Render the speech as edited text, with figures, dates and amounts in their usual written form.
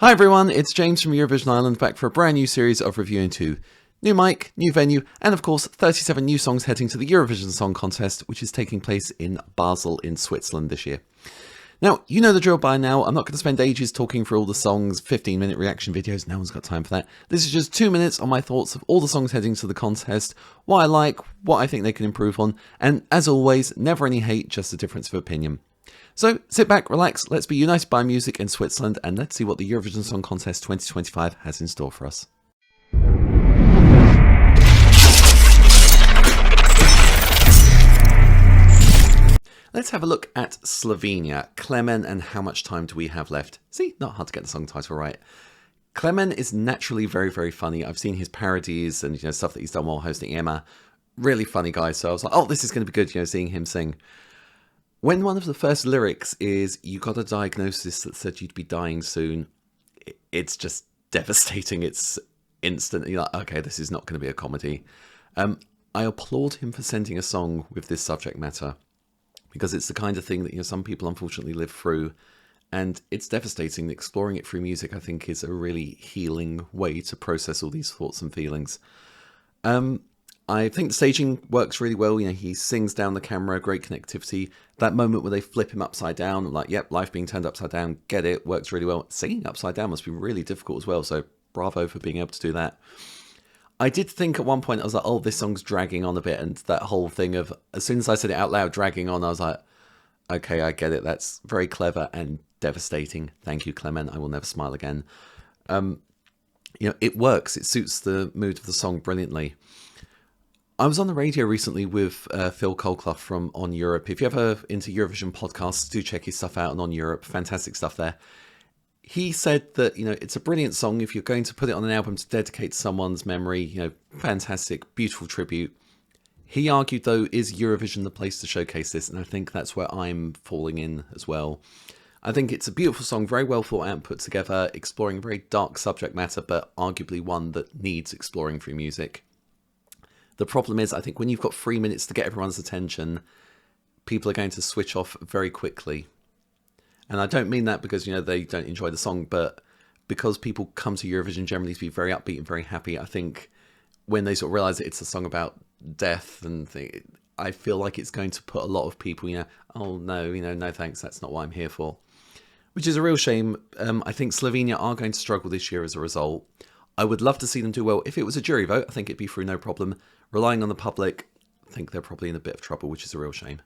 Hi everyone, it's James from Eurovision Ireland back for a brand new series of reviewing two. New mic, new venue, and of course 37 new songs heading to the Eurovision Song Contest, which is taking place in Basel in Switzerland this year. Now, you know the drill by now. I'm not going to spend ages talking through all the songs, 15-minute reaction videos, no one's got time for that. This is just 2 minutes on my thoughts of all the songs heading to the contest, what I like, what I think they can improve on, and as always, never any hate, just a difference of opinion. So sit back, relax, let's be united by music in Switzerland, and let's see what the Eurovision Song Contest 2025 has in store for us. Let's have a look at Slovenia, Klemen, and how much time do we have left? See, not hard to get the song title right. Klemen is naturally very, very funny. I've seen his parodies and stuff that he's done while hosting Emma. Really funny guy, so I was like, oh, this is going to be good, seeing him sing. When one of the first lyrics is, you got a diagnosis that said you'd be dying soon, it's just devastating. It's instant. You're like, okay, this is not going to be a comedy. I applaud him for sending a song with this subject matter, because it's the kind of thing that some people unfortunately live through, and it's devastating. Exploring it through music, I think, is a really healing way to process all these thoughts and feelings. I think the staging works really well. He sings down the camera, great connectivity. That moment where they flip him upside down, I'm like, yep, life being turned upside down, get it, works really well. Singing upside down must be really difficult as well, so bravo for being able to do that. I did think at one point, I was like, oh, this song's dragging on a bit, and that whole thing of, as soon as I said it out loud, dragging on, I was like, okay, I get it, that's very clever and devastating. Thank you, Klemen, I will never smile again. It works, it suits the mood of the song brilliantly. I was on the radio recently with Phil Colclough from On Europe. If you're ever into Eurovision podcasts, do check his stuff out on Europe. Fantastic stuff there. He said that, it's a brilliant song. If you're going to put it on an album to dedicate to someone's memory, fantastic, beautiful tribute. He argued, though, is Eurovision the place to showcase this? And I think that's where I'm falling in as well. I think it's a beautiful song, very well thought out and put together, exploring a very dark subject matter, but arguably one that needs exploring through music. The problem is, I think when you've got 3 minutes to get everyone's attention, people are going to switch off very quickly. And I don't mean that because, they don't enjoy the song, but because people come to Eurovision generally to be very upbeat and very happy, I think when they sort of realise that it's a song about death and I feel like it's going to put a lot of people, oh no, no thanks, that's not what I'm here for. Which is a real shame. I think Slovenia are going to struggle this year as a result. I would love to see them do well. If it was a jury vote, I think it'd be through no problem. Relying on the public, I think they're probably in a bit of trouble, which is a real shame.